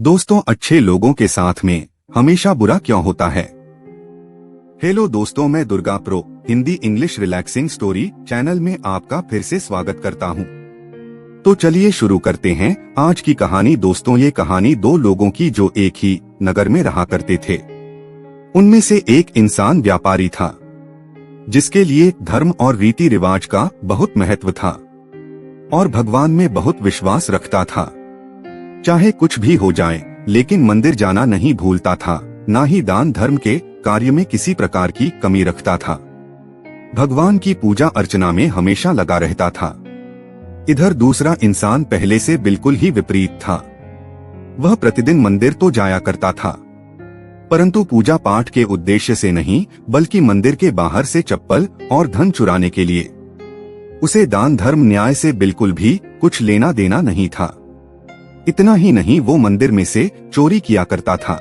दोस्तों, अच्छे लोगों के साथ में हमेशा बुरा क्यों होता है? हेलो दोस्तों, मैं Durga pro Hindi English relaxing story channel में आपका फिर से स्वागत करता हूं। तो चलिए शुरू करते हैं आज की कहानी। दोस्तों, ये कहानी दो लोगों की जो एक ही नगर में रहा करते थे। उनमें से एक इंसान व्यापारी था जिसके लिए धर्म और रीति रिवाज का बहुत महत्व था और भगवान में बहुत विश्वास रखता था। चाहे कुछ भी हो जाए, लेकिन मंदिर जाना नहीं भूलता था, ना ही दान धर्म के कार्य में किसी प्रकार की कमी रखता था। भगवान की पूजा अर्चना में हमेशा लगा रहता था। इधर दूसरा इंसान पहले से बिल्कुल ही विपरीत था। वह प्रतिदिन मंदिर तो जाया करता था, परंतु पूजा पाठ के उद्देश्य से नहीं, बल्कि मंदिर के बाहर से चप्पल और धन चुराने के लिए। उसे दान धर्म न्याय से बिल्कुल भी कुछ लेना देना नहीं था। इतना ही नहीं, वो मंदिर में से चोरी किया करता था।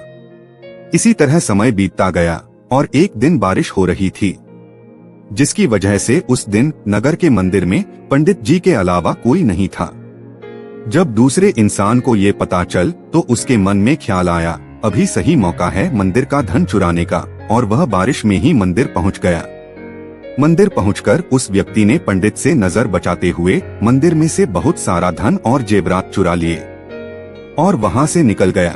इसी तरह समय बीतता गया और एक दिन बारिश हो रही थी, जिसकी वजह से उस दिन नगर के मंदिर में पंडित जी के अलावा कोई नहीं था। जब दूसरे इंसान को ये पता चल तो उसके मन में ख्याल आया, अभी सही मौका है मंदिर का धन चुराने का, और वह बारिश में ही मंदिर पहुंच गया। मंदिर पहुंचकर उस व्यक्ति ने पंडित से नजर बचाते हुए मंदिर में से बहुत सारा धन और जेवरात चुरा लिए और वहां से निकल गया।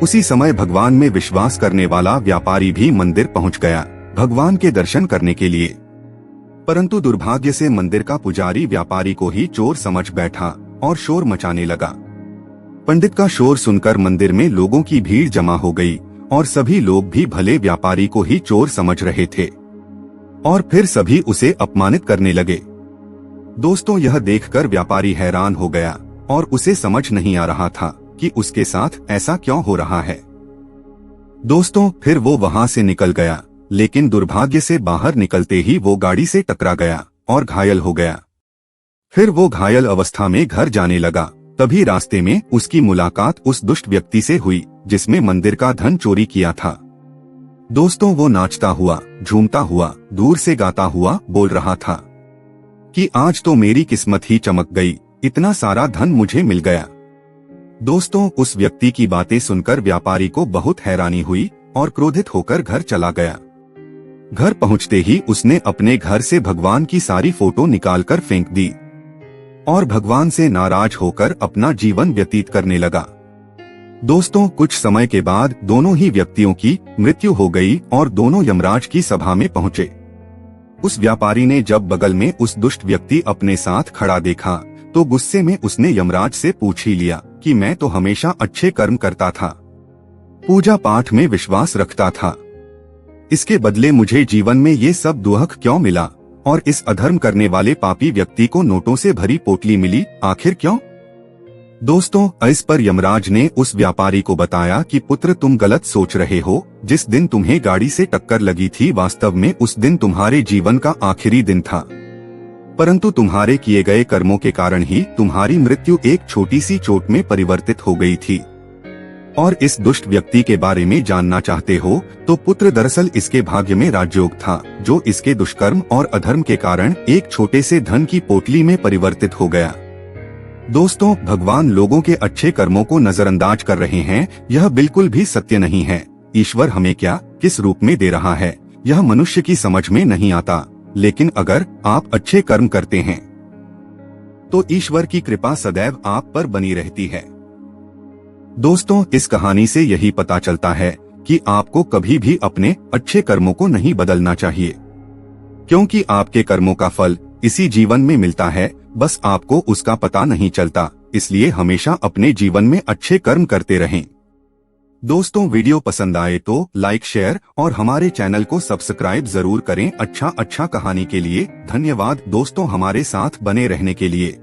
उसी समय भगवान में विश्वास करने वाला व्यापारी भी मंदिर पहुंच गया भगवान के दर्शन करने के लिए। परंतु दुर्भाग्य से मंदिर का पुजारी व्यापारी को ही चोर समझ बैठा और शोर मचाने लगा। पंडित का शोर सुनकर मंदिर में लोगों की भीड़ जमा हो गई और सभी लोग भी भले व्यापारी को ही चोर समझ रहे थे और फिर सभी उसे अपमानित करने लगे। दोस्तों, यह देखकर व्यापारी हैरान हो गया और उसे समझ नहीं आ रहा था कि उसके साथ ऐसा क्यों हो रहा है। दोस्तों, फिर वो वहां से निकल गया, लेकिन दुर्भाग्य से बाहर निकलते ही वो गाड़ी से टकरा गया और घायल हो गया। फिर वो घायल अवस्था में घर जाने लगा। तभी रास्ते में उसकी मुलाकात उस दुष्ट व्यक्ति से हुई जिसमें मंदिर का धन चोरी किया था। दोस्तों, वो नाचता हुआ, झूमता हुआ, दूर से गाता हुआ बोल रहा था कि आज तो मेरी किस्मत ही चमक गई, इतना सारा धन मुझे मिल गया। दोस्तों, उस व्यक्ति की बातें सुनकर व्यापारी को बहुत हैरानी हुई और क्रोधित होकर घर चला गया। घर पहुंचते ही उसने अपने घर से भगवान की सारी फोटो निकालकर फेंक दी और भगवान से नाराज होकर अपना जीवन व्यतीत करने लगा। दोस्तों, कुछ समय के बाद दोनों ही व्यक्तियों की मृत्यु हो गई और दोनों यमराज की सभा में पहुंचे। उस व्यापारी ने जब बगल में उस दुष्ट व्यक्ति अपने साथ खड़ा देखा तो गुस्से में उसने यमराज से पूछ ही लिया कि मैं तो हमेशा अच्छे कर्म करता था, पूजा पाठ में विश्वास रखता था, इसके बदले मुझे जीवन में ये सब दुख क्यों मिला और इस अधर्म करने वाले पापी व्यक्ति को नोटों से भरी पोटली मिली, आखिर क्यों? दोस्तों, इस पर यमराज ने उस व्यापारी को बताया कि पुत्र, तुम गलत सोच रहे हो। जिस दिन तुम्हें गाड़ी से टक्कर लगी थी, वास्तव में उस दिन तुम्हारे जीवन का आखिरी दिन था, परंतु तुम्हारे किए गए कर्मों के कारण ही तुम्हारी मृत्यु एक छोटी सी चोट में परिवर्तित हो गई थी। और इस दुष्ट व्यक्ति के बारे में जानना चाहते हो तो पुत्र, दरअसल इसके भाग्य में राजयोग था जो इसके दुष्कर्म और अधर्म के कारण एक छोटे से धन की पोटली में परिवर्तित हो गया। दोस्तों, भगवान लोगों के अच्छे कर्मों को नजरअंदाज कर रहे हैं, यह बिल्कुल भी सत्य नहीं है। ईश्वर हमें क्या किस रूप में दे रहा है, यह मनुष्य की समझ में नहीं आता, लेकिन अगर आप अच्छे कर्म करते हैं तो ईश्वर की कृपा सदैव आप पर बनी रहती है। दोस्तों, इस कहानी से यही पता चलता है कि आपको कभी भी अपने अच्छे कर्मों को नहीं बदलना चाहिए, क्योंकि आपके कर्मों का फल इसी जीवन में मिलता है, बस आपको उसका पता नहीं चलता। इसलिए हमेशा अपने जीवन में अच्छे कर्म करते रहें। दोस्तों, वीडियो पसंद आए तो लाइक, शेयर और हमारे चैनल को सब्सक्राइब जरूर करें। अच्छा कहानी के लिए धन्यवाद दोस्तों, हमारे साथ बने रहने के लिए।